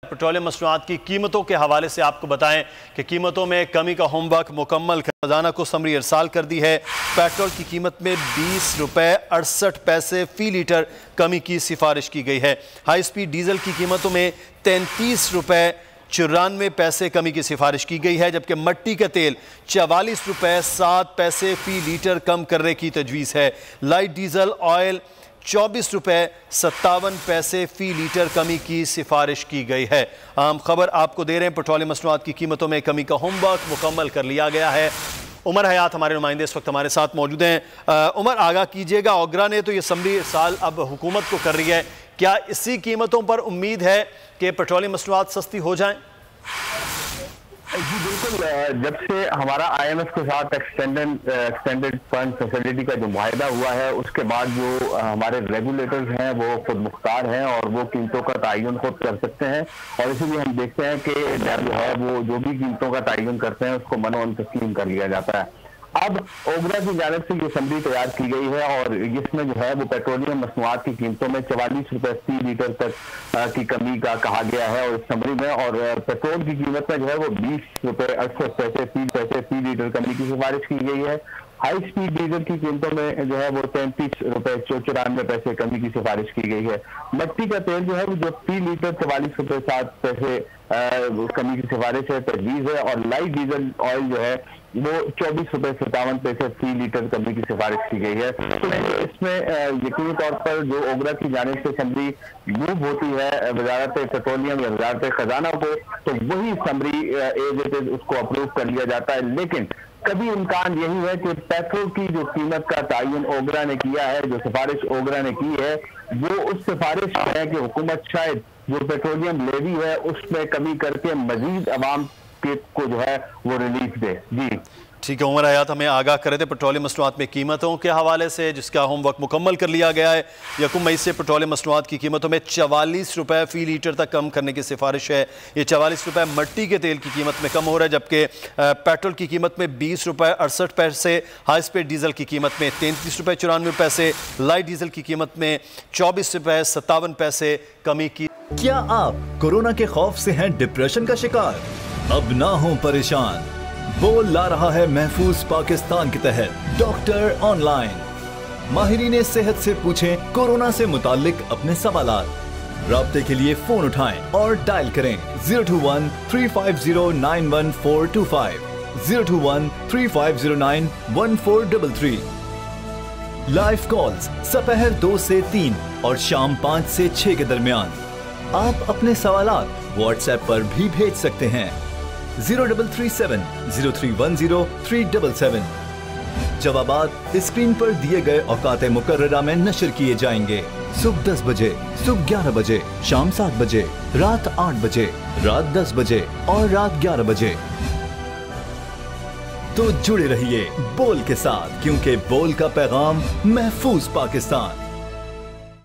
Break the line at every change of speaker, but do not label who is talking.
Petroleum मसनूआत की कीमतों के हवाले से आपको बताएं कि कीमतों में कमी का होमवर्क मुकम्मल खजाना को समरी इरसाल कर दी है। पेट्रोल की कीमत में 20 रुपये 68 पैसे फी लीटर कमी की सिफारिश की गई है। हाई स्पीड डीजल की कीमतों में 33 रुपये 94 पैसे कमी की सिफारिश की गई है, जबकि मट्टी का तेल 44 रुपये 7 पैसे फी लीटर कम करने की तजवीज़ है। लाइट डीजल ऑयल 24 रुपये 57 पैसे फ़ी लीटर कमी की सिफारिश की गई है। आम खबर आपको दे रहे हैं, पेट्रोलियम मसनूआत की कीमतों में कमी का होमवर्क मुकम्मल कर लिया गया है। उमर हयात हमारे नुमाइंदे इस वक्त हमारे साथ मौजूद हैं। उमर, आगाह कीजिएगा, ओगरा ने तो ये समरी साल अब हुकूमत को कर रही है, क्या इसी कीमतों पर उम्मीद है कि पेट्रोलियम मसनूआत सस्ती हो जाएं?
जी बिल्कुल, जब से हमारा IMF के साथ एक्सटेंडेड फंड फैसिलिटी का जो मुआहदा हुआ है, उसके बाद जो हमारे रेगुलेटर्स हैं वो खुद मुख्तार हैं और वो कीमतों का तयन खुद कर सकते हैं। और इसीलिए हम देखते हैं कि जो है वो जो भी कीमतों का तयन करते हैं उसको मनोन तस्लीम कर लिया जाता है। अब ओगरा की जानिब से ये समरी तैयार की गई है और इसमें जो है वो पेट्रोलियम मसनूआत की कीमतों में 44 रुपये फी लीटर तक की कमी का कहा गया है और इस समरी में, और पेट्रोल की कीमत में जो है वो 20 रुपये 68 पैसे फी लीटर कमी की सिफारिश की गई है। हाई स्पीड डीजल की कीमतों में जो है वो 33 रुपये 94 पैसे कमी की सिफारिश की गई है। मट्टी का तेल जो है वो जो फी लीटर 44 रुपये 7 पैसे कमी की सिफारिश है, तजवीज़ है। और लाइट डीजल ऑयल जो है वो 24 रुपये 57 पैसे फी लीटर कमी की सिफारिश की गई है। तो इसमें यकीनी तौर पर जो ओगरा की जानिब से समरी मूव होती है वजारत पेट्रोलियम या वजारत खजाना को, तो वही समरी एज इट इज उसको अप्रूव कर लिया जाता है। लेकिन कभी इम्कान यही है कि पेट्रोल की जो कीमत का तयन ओगरा ने किया है, जो सिफारिश ओगरा ने की है, वो उस सिफारिश में है कि हुकूमत शायद जो पेट्रोलियम लेवी है उसमें कमी करके मजीद अवाम को जो है वो रिलीफ दे। जी
ठीक है, उमर हयात हमें आगाह करे थे पेट्रोलियम मसनूआत में कीमतों के हवाले से, जिसका होमवर्क मुकम्मल कर लिया गया है। 1 मई से पेट्रोलियम मसनूआत की कीमतों में 44 रुपये फ़ी लीटर तक कम करने की सिफारिश है। ये 44 रुपये मट्टी के तेल की कीमत में कम हो रहा है, जबकि पेट्रोल की कीमत में 20 रुपये 68 पैसे, हाई स्पीड डीजल की कीमत में 33 रुपये 94 पैसे, लाइट डीजल की कीमत में 24 रुपये 57 पैसे कमी की।
क्या आप कोरोना के खौफ से हैं डिप्रेशन का शिकार? अब ना हो परेशान, बोल ला रहा है महफूज पाकिस्तान के तहत डॉक्टर ऑनलाइन। माहिरीन सेहत से पूछें कोरोना से मुताल्लिक अपने सवालात। राब्ते के लिए फोन उठाएं और डायल करें 021 350 91425, 021 350 1433। लाइव कॉल्स दोपहर 2 से 3 और शाम 5 से 6 के दरमियान। आप अपने सवालात व्हाट्सएप पर भी भेज सकते हैं 0337 0310 377। जवाबात स्क्रीन पर दिए गए औकात मुकर्ररा में नशर किए जाएंगे। सुबह 10 बजे, सुबह 11 बजे, शाम 7 बजे, रात 8 बजे, रात 10 बजे और रात 11 बजे। तो जुड़े रहिए बोल के साथ, क्योंकि बोल का पैगाम महफूज पाकिस्तान।